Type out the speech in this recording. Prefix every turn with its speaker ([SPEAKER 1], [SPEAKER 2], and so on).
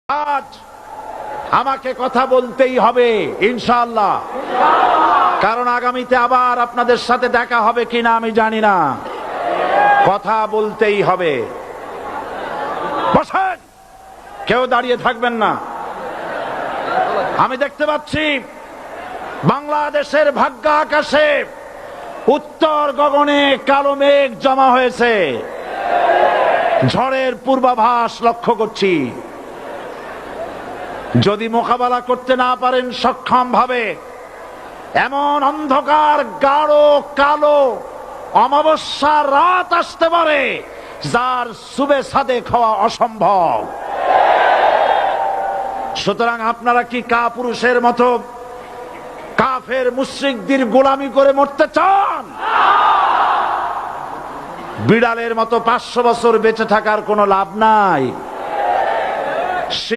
[SPEAKER 1] আজ আমাকে কথা বলতেই হবে ইনশাআল্লাহ, কারণ আগামীতে আবার আপনাদের সাথে দেখা হবে কিনা আমি জানি না। কথা বলতেই হবে। বসেন, কেউ দাঁড়িয়ে থাকবেন না। আমি দেখতে পাচ্ছি বাংলাদেশের ভাগ্য আকাশে উত্তর গগনে কালো মেঘ জমা হয়েছে। ঝড়ের পূর্বাভাস লক্ষ্য করছি। যদি মোকাবেলা করতে না পারেন সক্ষম ভাবে, এমন অন্ধকার গাঢ় কালো অমাবস্যার রাত আসতে পারে যার সুবে সাদেক হওয়া অসম্ভব। সুতরাং আপনারা কি কাপুরুষের মতো কাফের মুশরিকদের গোলামি করে মরতে চান? বিড়ালের মতো 500 বছর বেঁচে থাকার কোনো লাভ নাই।